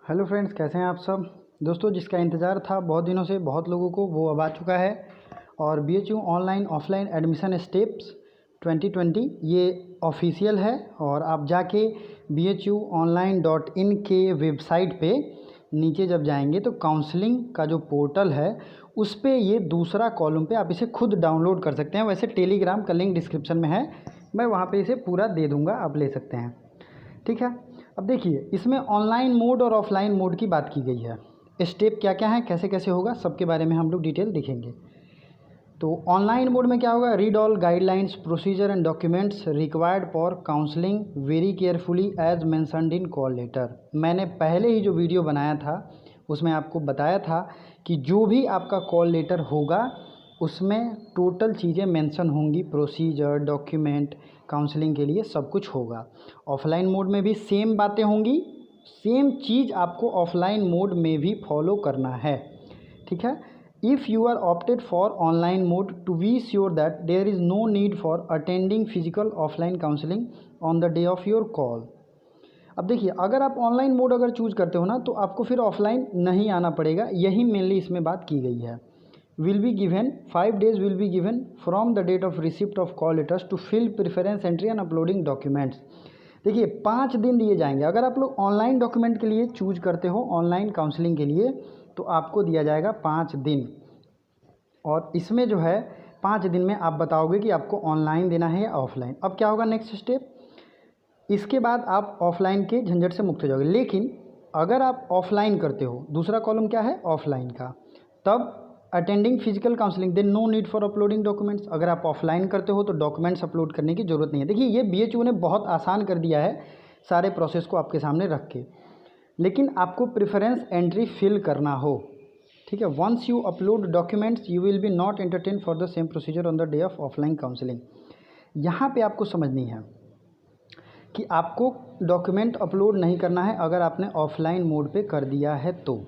Hello friends, कैसे हैं आप सब। दोस्तों, जिसका इंतज़ार था बहुत दिनों से बहुत लोगों को, वो अब आ चुका है। और BHU online offline admission steps 2020 ये ऑफिशियल है। और आप जाके bhuonline.in के वेबसाइट पे नीचे जब जाएंगे तो काउंसलिंग का जो पोर्टल है उस पर ये दूसरा कॉलम पे आप इसे खुद डाउनलोड कर सकते हैं। वैसे टेलीग्राम का लिंक डिस्क्रिप्शन में है, मैं वहाँ पे इसे पूरा दे दूँगा, आप ले सकते हैं। ठीक है। अब देखिए, इसमें ऑनलाइन मोड और ऑफलाइन मोड की बात की गई है। स्टेप क्या क्या है, कैसे कैसे होगा, सबके बारे में हम लोग डिटेल देखेंगे। तो ऑनलाइन मोड में क्या होगा, read all guidelines procedure and documents required for counselling very carefully as mentioned in call letter. मैंने पहले ही जो वीडियो बनाया था उसमें आपको बताया था कि जो भी आपका कॉल लेटर होगा उसमें टोटल चीज़ें मेंशन होंगी, प्रोसीजर, डॉक्यूमेंट, काउंसलिंग के लिए सब कुछ होगा। ऑफलाइन मोड में भी सेम बातें होंगी, सेम चीज़ आपको ऑफलाइन मोड में भी फॉलो करना है। ठीक है। If you are opted for online mode, to be sure that there is no need for attending physical offline counselling on the day of your call. अब देखिए, अगर आप ऑनलाइन मोड अगर चूज करते हो ना तो आपको फिर ऑफलाइन नहीं आना पड़ेगा, यही मेनली इसमें बात की गई है। will be given 5 days will be given from the date of receipt of call letters to fill preference entry and uploading documents। देखिए, 5 दिन दिए जाएंगे। अगर आप लोग ऑनलाइन डॉक्यूमेंट के लिए चूज करते हो, ऑनलाइन काउंसलिंग के लिए, तो आपको दिया जाएगा 5 दिन। और इसमें जो है 5 दिन में आप बताओगे कि आपको ऑनलाइन देना है या ऑफलाइन। अब क्या होगा नेक्स्ट स्टेप, इसके बाद आप ऑफलाइन के झंझट से मुक्त हो जाओगे। लेकिन अगर आप ऑफलाइन करते हो, दूसरा कॉलम क्या है ऑफलाइन का, तब attending physical counselling then no need for uploading documents. अगर आप ऑफलाइन करते हो तो डॉक्यूमेंट्स अपलोड करने की ज़रूरत नहीं है। देखिए, ये BHU ने बहुत आसान कर दिया है सारे प्रोसेस को आपके सामने रख के, लेकिन आपको प्रेफरेंस एंट्री फिल करना हो। ठीक है। Once you upload documents you will be not entertain for the same procedure on the day of offline counselling. यहाँ पे आपको समझनी है कि आपको डॉक्यूमेंट अपलोड नहीं करना है अगर आपने ऑफलाइन मोड पे कर दिया है तो।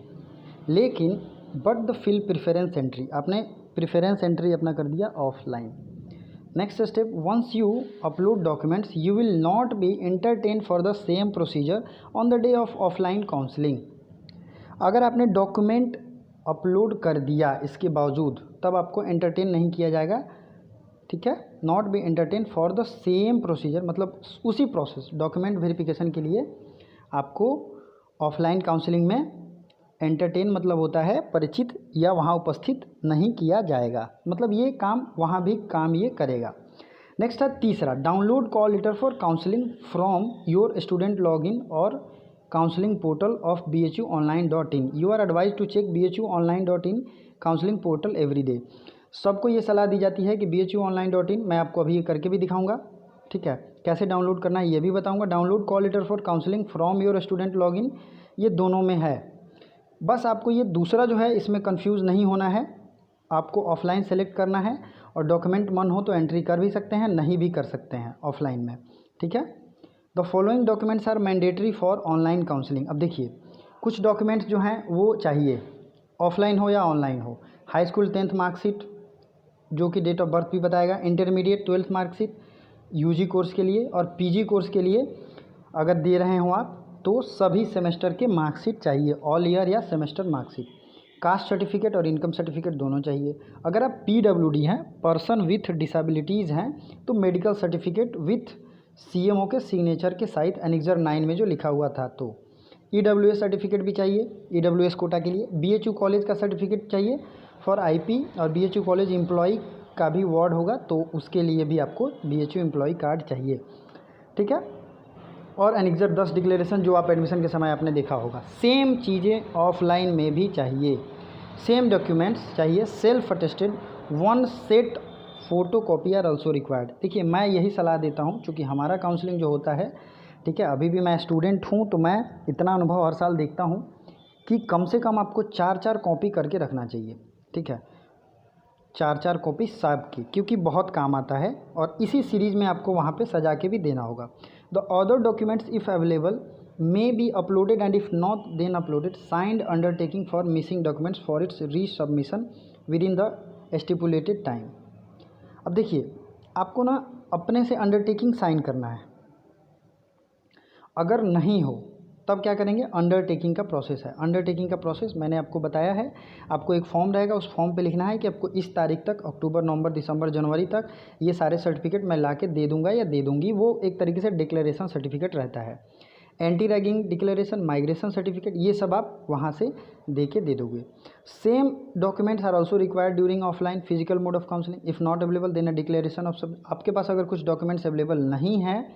लेकिन but the fill preference entry, आपने प्रेफरेंस एंट्री अपना कर दिया offline. Next step, once you upload documents you will not be entertain for the same procedure on the day of offline counselling. अगर आपने डॉक्यूमेंट अपलोड कर दिया इसके बावजूद, तब आपको एंटरटेन नहीं किया जाएगा। ठीक है। Not be entertain for the same procedure, मतलब उसी प्रोसेस डॉक्यूमेंट वेरिफिकेशन के लिए आपको ऑफलाइन काउंसलिंग में एंटरटेन मतलब होता है परिचित या वहाँ उपस्थित नहीं किया जाएगा, मतलब ये काम वहाँ भी काम ये करेगा। नेक्स्ट है तीसरा, download call letter for counselling from your student login और counselling portal of bhuonline.in। You are advise to check bhuonline.in counselling portal every day. सबको ये सलाह दी जाती है कि bhuonline.in, मैं आपको अभी ये करके भी दिखाऊंगा। ठीक है। कैसे डाउनलोड करना है ये भी बताऊंगा। Download call letter for counselling from your student login, ये दोनों में है। बस आपको ये दूसरा जो है इसमें कंफ्यूज नहीं होना है, आपको ऑफलाइन सेलेक्ट करना है। और डॉक्यूमेंट मन हो तो एंट्री कर भी सकते हैं, नहीं भी कर सकते हैं ऑफलाइन में। ठीक है। The following documents are mandatory for online counselling. अब देखिए, कुछ डॉक्यूमेंट्स जो हैं वो चाहिए, ऑफलाइन हो या ऑनलाइन हो। हाई स्कूल 10th मार्कशीट जो कि डेट ऑफ बर्थ भी बताएगा, intermediate 12th marksheet UG course के लिए, और PG कोर्स के लिए अगर दे रहे हो आप तो सभी सेमेस्टर के मार्कशीट चाहिए, ऑल ईयर या सेमेस्टर मार्कशीट। कास्ट सर्टिफिकेट और इनकम सर्टिफिकेट दोनों चाहिए। अगर आप PWD हैं, पर्सन विथ डिसेबिलिटीज़ हैं, तो मेडिकल सर्टिफिकेट विथ CMO के सिग्नेचर के साथ एनेक्सर 9 में जो लिखा हुआ था। तो EWS सर्टिफिकेट भी चाहिए EWS कोटा के लिए। BHU कॉलेज का सर्टिफिकेट चाहिए फॉर IP, और BHU कॉलेज एम्प्लॉय का भी वार्ड होगा तो उसके लिए भी आपको BHU एम्प्लॉय कार्ड चाहिए। ठीक है। और एनेक्सर 10 डिक्लेरेशन जो आप एडमिशन के समय आपने देखा होगा। सेम चीज़ें ऑफलाइन में भी चाहिए, सेम डॉक्यूमेंट्स चाहिए। Self attested 1 set photo copy are also required. देखिए, मैं यही सलाह देता हूँ क्योंकि हमारा काउंसलिंग जो होता है, ठीक है, अभी भी मैं स्टूडेंट हूँ तो मैं इतना अनुभव हर साल देखता हूँ कि कम से कम आपको 4-4 कॉपी करके रखना चाहिए। ठीक है। 4-4 कॉपी सब की, क्योंकि बहुत काम आता है और इसी सीरीज़ में आपको वहाँ पे सजा के भी देना होगा। The other documents if available may be uploaded and if not then uploaded signed undertaking for missing documents for its resubmission within the stipulated time. अब देखिए, आपको अपने से अंडरटेकिंग साइन करना है। अगर नहीं हो तब क्या करेंगे, अंडरटेकिंग का प्रोसेस है। अंडरटेकिंग का प्रोसेस मैंने आपको बताया है। आपको एक फॉर्म रहेगा, उस फॉर्म पे लिखना है कि आपको इस तारीख तक, अक्टूबर, नवंबर, दिसंबर, जनवरी तक ये सारे सर्टिफिकेट मैं ला के दे दूँगा या दे दूँगी। वो एक तरीके से डिक्लेरेशन सर्टिफिकेट रहता है। Anti ragging declaration, migration certificate, ये सब आप वहाँ से दे के दे दोगे। Same documents are also required during offline physical mode of counselling. If not available then a declaration of सब। आपके पास अगर कुछ डॉक्यूमेंट्स अवेलेबल नहीं हैं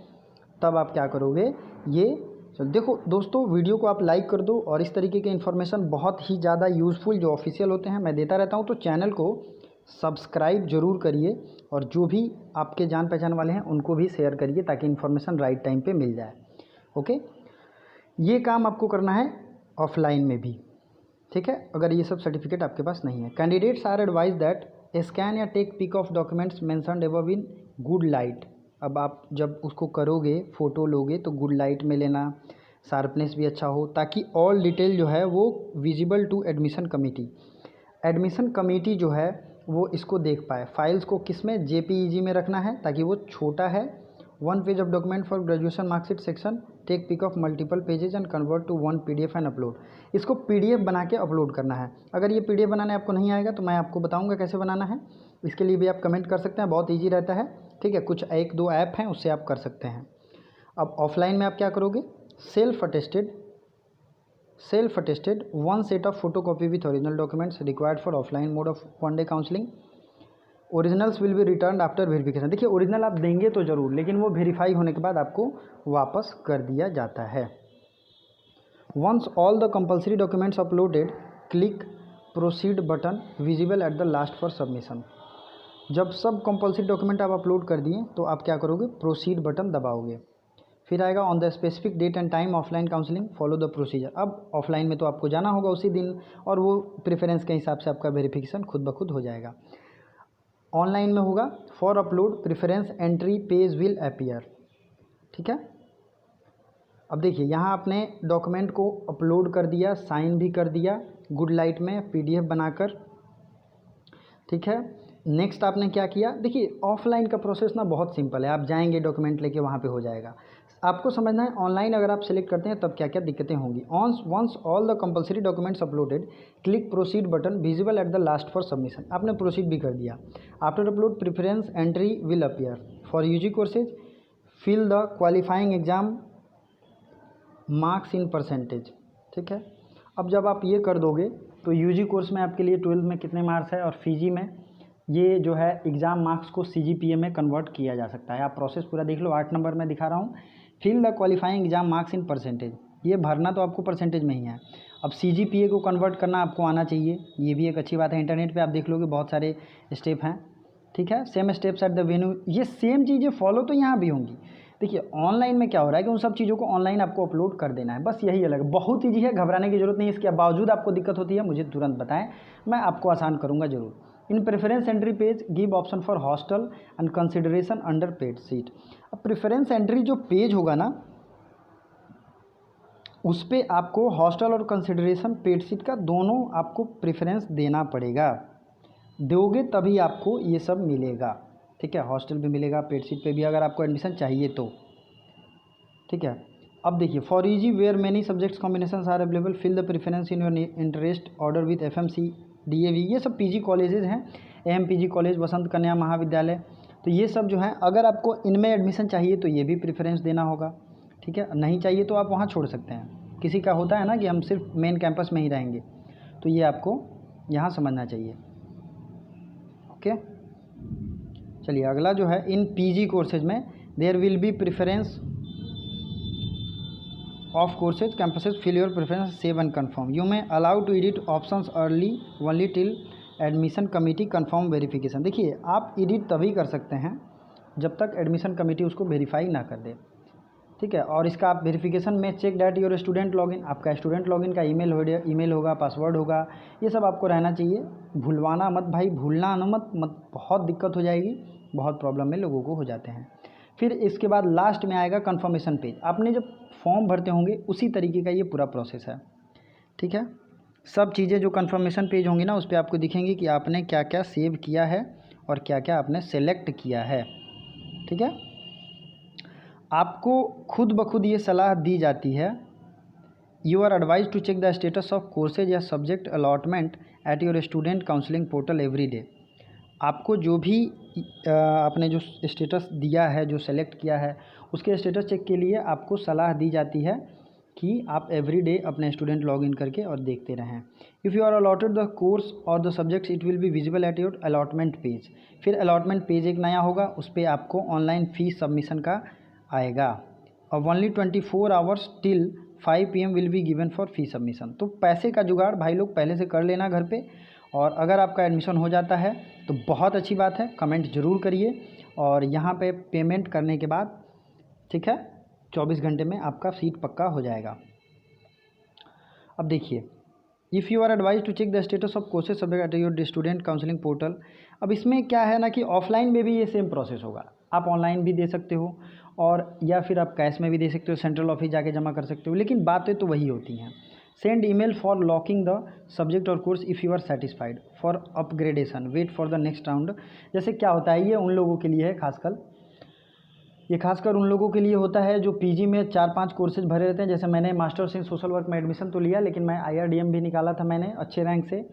तब आप क्या करोगे, ये देखो दोस्तों, वीडियो को आप लाइक कर दो और इस तरीके के इन्फॉर्मेशन बहुत ही ज़्यादा यूज़फुल जो ऑफिशियल होते हैं मैं देता रहता हूँ। तो चैनल को सब्सक्राइब जरूर करिए और जो भी आपके जान पहचान वाले हैं उनको भी शेयर करिए ताकि इन्फॉर्मेशन राइट टाइम पे मिल जाए। ओके, ये काम आपको करना है ऑफलाइन में भी, ठीक है, अगर ये सब सर्टिफिकेट आपके पास नहीं है। Candidates are advise that scan या take pic of documents mentioned above in good light. अब आप जब उसको करोगे, फ़ोटो लोगे तो गुड लाइट में लेना, शार्पनेस भी अच्छा हो, ताकि ऑल डिटेल जो है वो visible to admission committee. Admission committee जो है वो इसको देख पाए। फाइल्स को किस में, JPEG में रखना है ताकि वो छोटा है। 1 page of document for graduation marksheet section, take pic of multiple pages and convert to 1 PDF and upload. इसको PDF बना के अपलोड करना है। अगर ये PDF बनाने आपको नहीं आएगा तो मैं आपको बताऊंगा कैसे बनाना है। इसके लिए भी आप कमेंट कर सकते हैं, बहुत ईजी रहता है, ठीक है। कुछ 1-2 ऐप हैं उससे आप कर सकते हैं। अब ऑफलाइन में आप क्या करोगे, self attested 1 set of photocopy with original documents required for offline mode of 1 day counselling. Originals will be return after verification. देखिए ओरिजिनल आप देंगे तो ज़रूर, लेकिन वो वेरीफाई होने के बाद आपको वापस कर दिया जाता है। Once all the compulsory documents uploaded, click proceed button visible at the last for submission. जब सब कंपलसरी डॉक्यूमेंट आप अपलोड कर दिए तो आप क्या करोगे, प्रोसीड बटन दबाओगे। फिर आएगा on the specific date and time offline counselling follow the procedure. अब ऑफलाइन में तो आपको जाना होगा उसी दिन और वो प्रेफरेंस के हिसाब से आपका वेरिफिकेशन खुद ब खुद हो जाएगा। ऑनलाइन में होगा, for upload preference entry page will appear, ठीक है। अब देखिए यहाँ आपने डॉक्यूमेंट को अपलोड कर दिया, साइन भी कर दिया गुड लाइट में PDF बनाकर, ठीक है। नेक्स्ट आपने क्या किया, देखिए ऑफलाइन का प्रोसेस ना बहुत सिंपल है। आप जाएंगे डॉक्यूमेंट लेके वहाँ पे हो जाएगा। आपको समझना है ऑनलाइन अगर आप सेलेक्ट करते हैं तब क्या क्या दिक्कतें होंगी। Once all the compulsory documents uploaded, click proceed button visible at the last for submission. आपने प्रोसीड भी कर दिया। After upload preference entry will appear for UG courses, fill the qualifying exam marks in percentage, ठीक है। अब जब आप ये कर दोगे तो UG कोर्स में आपके लिए 12 में कितने मार्क्स है और PG में ये जो है एग्ज़ाम मार्क्स को CGPA में कन्वर्ट किया जा सकता है। आप प्रोसेस पूरा देख लो, 8 नंबर में दिखा रहा हूँ। Fill the qualifying exam marks in percentage, ये भरना तो आपको परसेंटेज में ही है। अब CGPA को कन्वर्ट करना आपको आना चाहिए, ये भी एक अच्छी बात है। इंटरनेट पे आप देख लोगे बहुत सारे स्टेप हैं, ठीक है। Same steps at the venue, ये सेम चीज़ें फॉलो तो यहाँ भी होंगी। देखिए ऑनलाइन में क्या हो रहा है कि उन सब चीज़ों को ऑनलाइन आपको अपलोड कर देना है, बस यही अलग, बहुत ईजी है, घबराने की जरूरत नहीं है। इसके बावजूद आपको दिक्कत होती है मुझे तुरंत बताएं, मैं आपको आसान करूँगा ज़रूर। In preference entry page give option for hostel and consideration under paid seat. अब प्रेफरेंस एंट्री जो पेज होगा ना उस पर आपको हॉस्टल और कंसिडरेशन पेड सीट का दोनों आपको प्रेफरेंस देना पड़ेगा। दोगे तभी आपको ये सब मिलेगा, ठीक है। हॉस्टल भी मिलेगा, पेड सीट पे भी अगर आपको एडमिशन चाहिए तो, ठीक है। अब देखिए for EG where many subjects combination are available, fill the preference in your interest order with FMC DAV। ये सब PG कॉलेजेस हैं, AMPG कॉलेज, वसंत कन्या महाविद्यालय। तो ये सब जो है अगर आपको इनमें एडमिशन चाहिए तो ये भी प्रेफरेंस देना होगा, ठीक है। नहीं चाहिए तो आप वहाँ छोड़ सकते हैं। किसी का होता है ना कि हम सिर्फ मेन कैंपस में ही रहेंगे, तो ये आपको यहाँ समझना चाहिए, ओके। चलिए अगला जो है, इन PG कोर्सेज में there will be preference of courses campuses, fill your preference save and confirm. You may allow to edit options early only till admission committee confirm verification. देखिए आप एडिट तभी कर सकते हैं जब तक एडमिशन कमेटी उसको वेरीफाई ना कर दे, ठीक है। और इसका आप वेरिफिकेशन में check that your student login, आपका स्टूडेंट लॉगिन का ईमेल होगा, पासवर्ड होगा, ये सब आपको रहना चाहिए। भूलवाना मत भाई, भूलना ना मत, बहुत दिक्कत हो जाएगी, बहुत प्रॉब्लम में लोगों को हो जाते हैं। फिर इसके बाद लास्ट में आएगा कन्फर्मेशन पेज। आपने जब फॉर्म भरते होंगे उसी तरीके का ये पूरा प्रोसेस है, ठीक है। सब चीज़ें जो कन्फर्मेशन पेज होंगी ना उस पर आपको दिखेंगी कि आपने क्या क्या सेव किया है और क्या क्या आपने सेलेक्ट किया है, ठीक है। आपको खुद ब खुद ये सलाह दी जाती है you are advise to check the status of courses या subject allotment at your student counselling portal every day. आपको जो भी आपने जो स्टेटस दिया है, जो सेलेक्ट किया है, उसके स्टेटस चेक के लिए आपको सलाह दी जाती है कि आप एवरी डे अपने स्टूडेंट लॉगिन करके और देखते रहें। If you are allotted the course और the subjects it will be visible at your allotment page. फिर अलॉटमेंट पेज एक नया होगा, उस पर आपको ऑनलाइन फीस सबमिशन का आएगा। और only 24 hours till 5 PM will be given for fee submission. तो पैसे का जुगाड़ भाई लोग पहले से कर लेना घर पे, और अगर आपका एडमिशन हो जाता है तो बहुत अच्छी बात है, कमेंट ज़रूर करिए। और यहाँ पे पेमेंट करने के बाद ठीक है 24 घंटे में आपका सीट पक्का हो जाएगा। अब देखिए, if you are advise to check the status of courses subject at your student counselling portal. अब इसमें क्या है ना कि ऑफलाइन में भी ये सेम प्रोसेस होगा, आप ऑनलाइन भी दे सकते हो और या फिर आप कैश में भी दे सकते हो, सेंट्रल ऑफिस जाके जमा कर सकते हो, लेकिन बातें तो वही होती हैं। Send email for locking the subject और course if you are satisfied for upgradation, wait for the next round. जैसे क्या होता है, ये उन लोगों के लिए है खासकर उन लोगों के लिए होता है जो पीजी में 4-5 कोर्सेज भरे रहते हैं। जैसे मैंने मास्टर्स इन सोशल वर्क में एडमिशन तो लिया, लेकिन मैं IRDM भी निकाला था मैंने अच्छे रैंक से,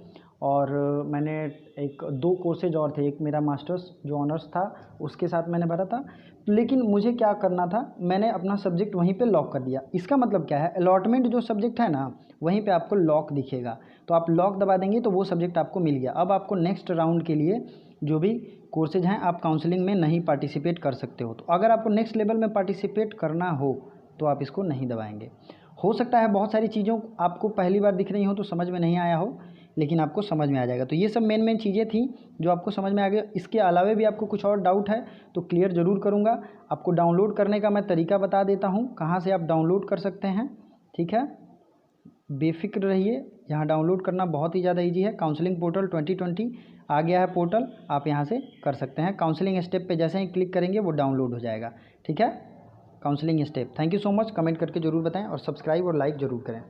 और मैंने 1-2 कोर्सेज और थे, एक मेरा मास्टर्स जो ऑनर्स था उसके साथ मैंने भरा था। लेकिन मुझे क्या करना था, मैंने अपना सब्जेक्ट वहीं पे लॉक कर दिया। इसका मतलब क्या है, अलॉटमेंट जो सब्जेक्ट है ना वहीं पे आपको लॉक दिखेगा, तो आप लॉक दबा देंगे तो वो सब्जेक्ट आपको मिल गया। अब आपको नेक्स्ट राउंड के लिए जो भी कोर्सेज हैं आप काउंसलिंग में नहीं पार्टिसिपेट कर सकते हो। तो अगर आपको नेक्स्ट लेवल में पार्टिसिपेट करना हो तो आप इसको नहीं दबाएंगे। हो सकता है बहुत सारी चीज़ों आपको पहली बार दिख रही हो तो समझ में नहीं आया हो, लेकिन आपको समझ में आ जाएगा। तो ये सब मेन चीज़ें थी जो आपको समझ में आ गया। इसके अलावा भी आपको कुछ और डाउट है तो क्लियर ज़रूर करूँगा। आपको डाउनलोड करने का मैं तरीका बता देता हूँ, कहाँ से आप डाउनलोड कर सकते हैं। ठीक है, बेफिक्र रहिए, यहाँ डाउनलोड करना बहुत ही ज़्यादा ईजी है। काउंसलिंग पोर्टल 2020 आ गया है पोर्टल, आप यहाँ से कर सकते हैं। काउंसलिंग स्टेप पे जैसे ही क्लिक करेंगे वो डाउनलोड हो जाएगा। ठीक है, counselling step. Thank you so much, comment करके ज़रूर बताएं और सब्सक्राइब और लाइक ज़रूर करें।